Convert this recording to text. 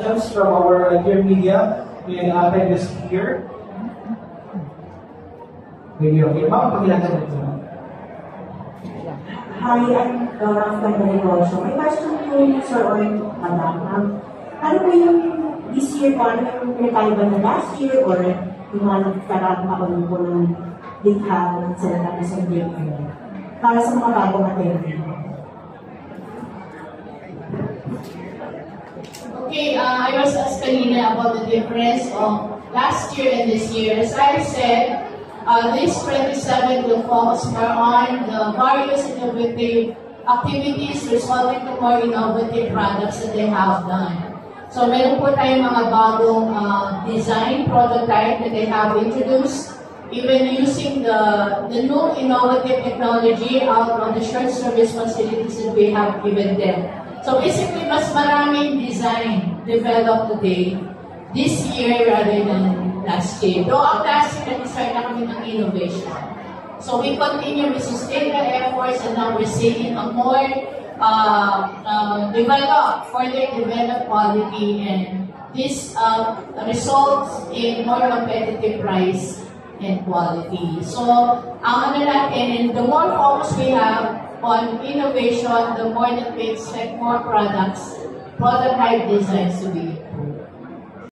From our dear media in this year. Maybe okay, ma'am, pagkilala nito. Hi, I'm Dora from the negosyo. My question to Sir or Madam, ano po yung this year po, ano yung pinakaiba na last year or yung mga nagkaraan makaroon po ng likha ng salita sa break para sa mga bagong attendee? Okay, I was asked kanina about the difference of last year and this year. As I said, this 27 will focus more on the various innovative activities resulting to more innovative products that they have done. So meron po tayong mga bagong design prototype that they have introduced, even using the new innovative technology out on the short service facilities that we have given them. So basically, mas maraming design developed today, this year rather than last year. Though ang last year, nag-start na kami ng innovation. So we continue, we sustain the efforts, and now we're seeing a more further developed quality, and this results in more competitive price and quality. So, ang ano natin, and the more focus we have on innovation, the more that we expect more products, prototype designs to be